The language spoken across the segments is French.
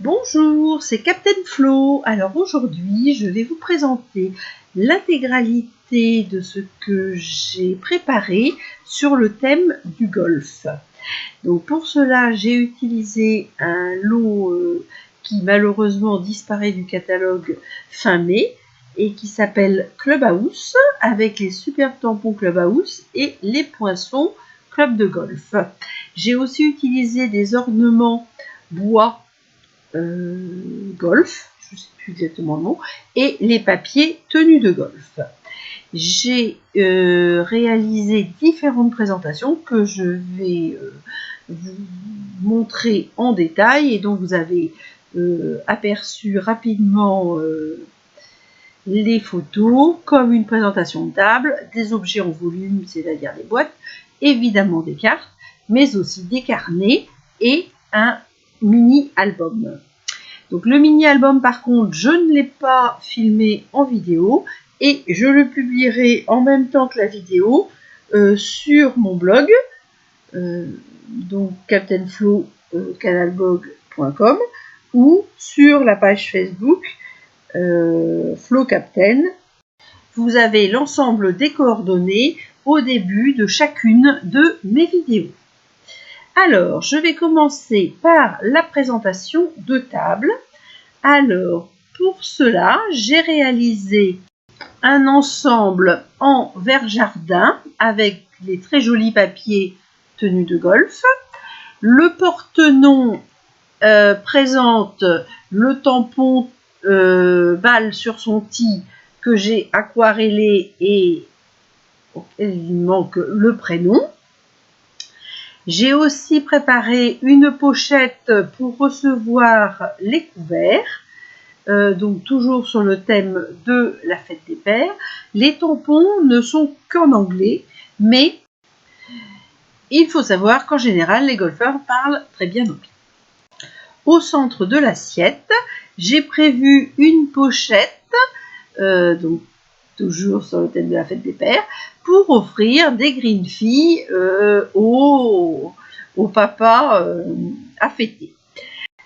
Bonjour, c'est Captain Flo. Alors aujourd'hui, je vais vous présenter l'intégralité de ce que j'ai préparé sur le thème du golf. Donc pour cela, j'ai utilisé un lot qui malheureusement disparaît du catalogue fin mai et qui s'appelle Clubhouse avec les superbes tampons Clubhouse et les poinçons Club de golf. J'ai aussi utilisé des ornements bois golf, je ne sais plus exactement le nom, et les papiers tenue de golf. J'ai réalisé différentes présentations que je vais vous montrer en détail et dont vous avez aperçu rapidement les photos, comme une présentation de table, des objets en volume, c'est-à-dire des boîtes, évidemment des cartes, mais aussi des carnets et un mini-album. Donc le mini-album par contre, je ne l'ai pas filmé en vidéo et je le publierai en même temps que la vidéo sur mon blog, donc captainflo-canalblog.com ou sur la page Facebook Flo Captain. Vous avez l'ensemble des coordonnées au début de chacune de mes vidéos. Alors, je vais commencer par la présentation de table. Alors, pour cela, j'ai réalisé un ensemble en verre jardin avec les très jolis papiers tenue de golf. Le porte-nom présente le tampon balle sur son tee que j'ai aquarellé et auquel il manque le prénom. J'ai aussi préparé une pochette pour recevoir les couverts, donc toujours sur le thème de la fête des pères. Les tampons ne sont qu'en anglais, mais il faut savoir qu'en général, les golfeurs parlent très bien anglais. Au centre de l'assiette, j'ai prévu une pochette, donc toujours sur le thème de la fête des pères, pour offrir des green fees au papa à fêter.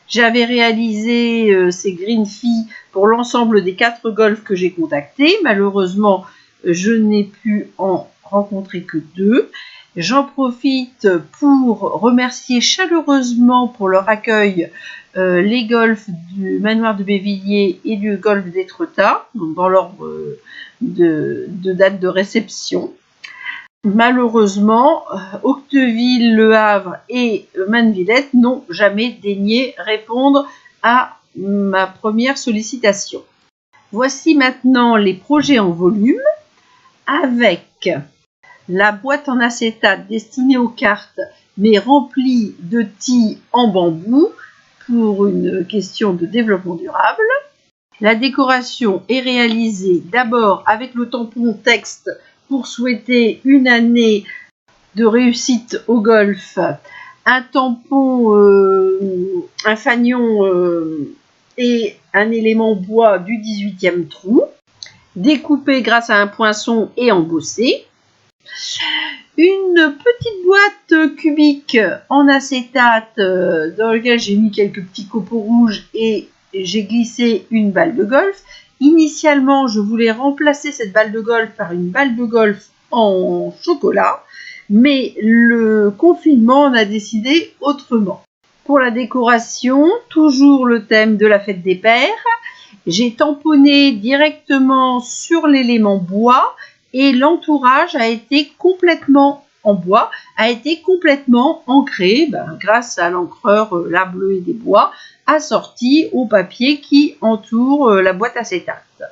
J'avais réalisé ces green fees pour l'ensemble des 4 golfs que j'ai contactés. Malheureusement, je n'ai pu en rencontrer que 2. J'en profite pour remercier chaleureusement pour leur accueil les golfs du manoir de Bévilliers et du golf d'Étretat, dans l'ordre de date de réception. Malheureusement, Octeville, Le Havre et Mannevillette n'ont jamais daigné répondre à ma première sollicitation. Voici maintenant les projets en volume avec la boîte en acétate destinée aux cartes mais remplie de tis en bambou pour une question de développement durable. La décoration est réalisée d'abord avec le tampon texte pour souhaiter une année de réussite au golf, un tampon, un fanion et un élément bois du 18e trou, découpé grâce à un poinçon et embossé. Une petite boîte cubique en acétate dans laquelle j'ai mis quelques petits copeaux rouges et j'ai glissé une balle de golf. Initialement, je voulais remplacer cette balle de golf par une balle de golf en chocolat, mais le confinement en a décidé autrement. Pour la décoration, toujours le thème de la fête des pères, j'ai tamponné directement sur l'élément bois et l'entourage a été complètement en bois, a été complètement ancré grâce à l'encreur La Bleue et des Bois, assorti au papier qui entoure la boîte acétate.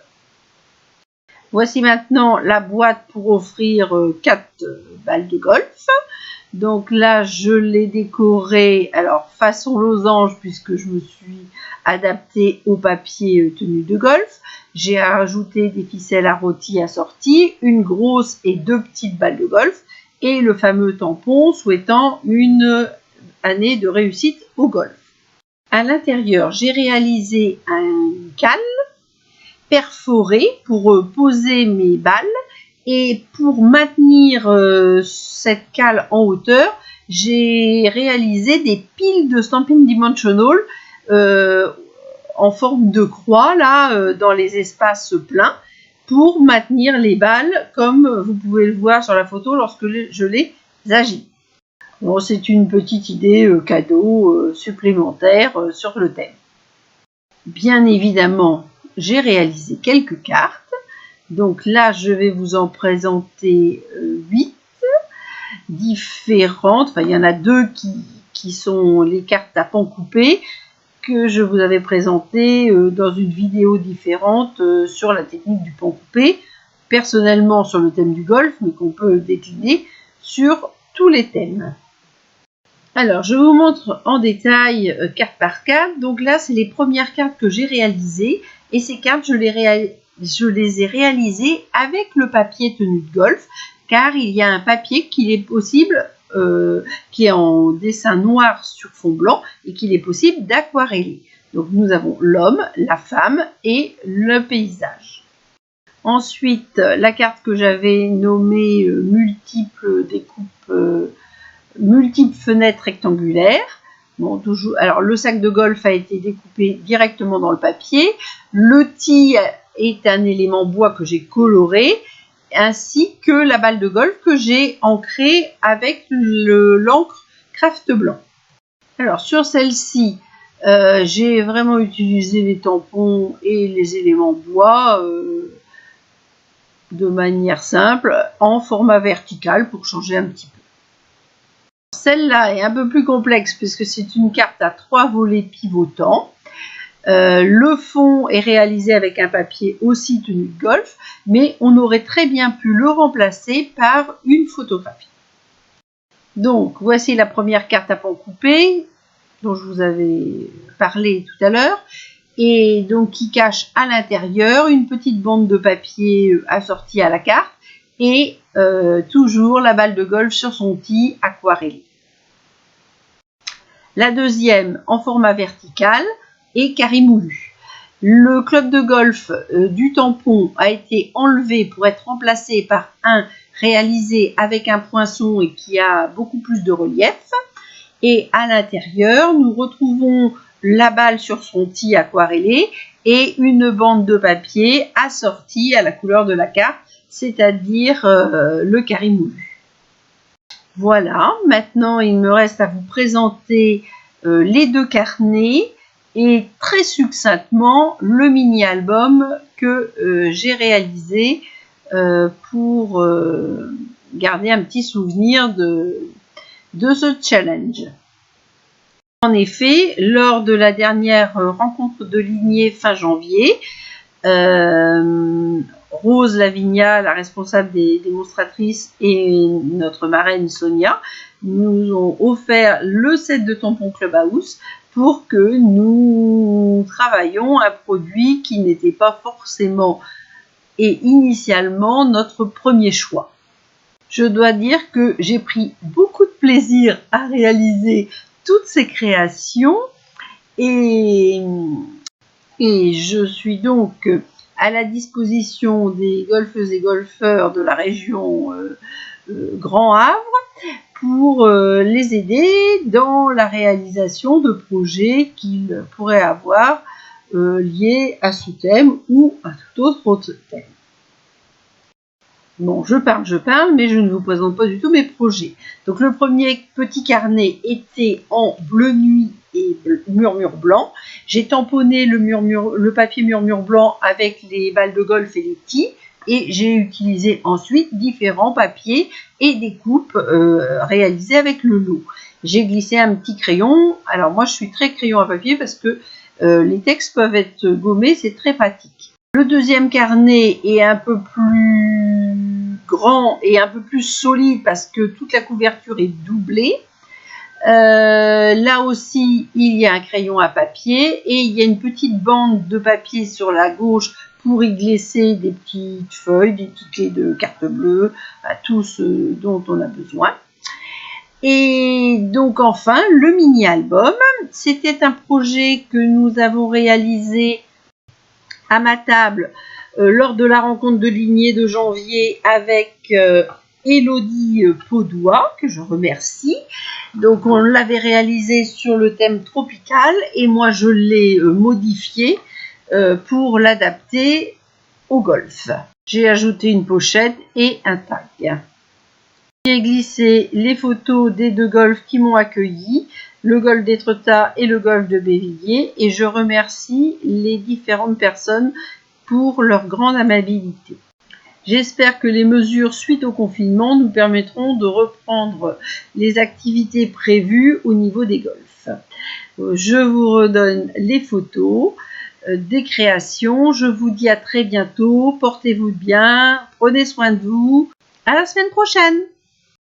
Voici maintenant la boîte pour offrir 4 balles de golf. Donc là, je l'ai décorée, alors façon losange, puisque je me suis adaptée au papier tenue de golf. J'ai ajouté des ficelles à rôti assorties, une grosse et 2 petites balles de golf, et le fameux tampon souhaitant une année de réussite au golf. À l'intérieur, j'ai réalisé un cale perforé pour poser mes balles. Et pour maintenir cette cale en hauteur, j'ai réalisé des piles de Stampin' Dimensional en forme de croix là dans les espaces pleins pour maintenir les balles comme vous pouvez le voir sur la photo lorsque je les agite. Bon, c'est une petite idée cadeau supplémentaire sur le thème. Bien évidemment, j'ai réalisé quelques cartes. Donc là, je vais vous en présenter 8 différentes. Enfin, il y en a 2 qui sont les cartes à pan coupé que je vous avais présentées dans une vidéo différente sur la technique du pan coupé, personnellement sur le thème du golf, mais qu'on peut décliner sur tous les thèmes. Alors, je vous montre en détail carte par carte. Donc là, c'est les premières cartes que j'ai réalisées. Et ces cartes, je les ai réalisées avec le papier tenue de golf, car il y a un papier qu'il est possible, qui est en dessin noir sur fond blanc, et qu'il est possible d'aquareller. Donc nous avons l'homme, la femme et le paysage. Ensuite, la carte que j'avais nommée multiples découpes, multiples fenêtres rectangulaires. Bon, toujours, alors le sac de golf a été découpé directement dans le papier. Le tee est un élément bois que j'ai coloré, ainsi que la balle de golf que j'ai ancrée avec l'encre craft blanc. Alors sur celle-ci, j'ai vraiment utilisé les tampons et les éléments bois de manière simple, en format vertical pour changer un petit peu. Celle-là est un peu plus complexe puisque c'est une carte à 3 volets pivotants. Le fond est réalisé avec un papier aussi tenue de golf, mais on aurait très bien pu le remplacer par une photographie. Donc, voici la première carte à pan coupé dont je vous avais parlé tout à l'heure, et donc qui cache à l'intérieur une petite bande de papier assortie à la carte et toujours la balle de golf sur son tee aquarellé. La deuxième en format vertical et carré moulu. Le club de golf du tampon a été enlevé pour être remplacé par un réalisé avec un poinçon et qui a beaucoup plus de relief. Et à l'intérieur, nous retrouvons la balle sur son tee aquarellé et une bande de papier assortie à la couleur de la carte, c'est-à-dire le carré moulu. Voilà, maintenant il me reste à vous présenter les 2 carnets et très succinctement le mini-album que j'ai réalisé pour garder un petit souvenir de ce challenge. En effet, lors de la dernière rencontre de lignée fin janvier, Rose Lavinia, la responsable des démonstratrices, et notre marraine Sonia nous ont offert le set de tampons Clubhouse pour que nous travaillions un produit qui n'était pas forcément et initialement notre premier choix. Je dois dire que j'ai pris beaucoup de plaisir à réaliser toutes ces créations et je suis donc à la disposition des golfeuses et golfeurs de la région Grand Havre pour les aider dans la réalisation de projets qu'ils pourraient avoir liés à ce thème ou à tout autre thème. Bon, je parle, mais je ne vous présente pas du tout mes projets. Donc le premier petit carnet était en bleu nuit et murmure blanc. J'ai tamponné le papier murmure blanc avec les balles de golf et les tees, et j'ai utilisé ensuite différents papiers et des coupes réalisées avec le lot. J'ai glissé un petit crayon. Alors moi je suis très crayon à papier parce que les textes peuvent être gommés, c'est très pratique. Le deuxième carnet est un peu plus grand et un peu plus solide parce que toute la couverture est doublée. Là aussi, il y a un crayon à papier et il y a une petite bande de papier sur la gauche pour y glisser des petites feuilles, des tickets de carte bleue, tout ce dont on a besoin. Et donc enfin, le mini-album, c'était un projet que nous avons réalisé à ma table lors de la rencontre de lignée de janvier avec Élodie Paudois, que je remercie. Donc on l'avait réalisé sur le thème tropical et moi je l'ai modifié pour l'adapter au golf. J'ai ajouté une pochette et un tag. J'ai glissé les photos des 2 golfs qui m'ont accueilli, le golf d'Étretat et le golf de Bévilliers, et je remercie les différentes personnes pour leur grande amabilité. J'espère que les mesures suite au confinement nous permettront de reprendre les activités prévues au niveau des golfs. Je vous redonne les photos des créations. Je vous dis à très bientôt. Portez-vous bien. Prenez soin de vous. À la semaine prochaine.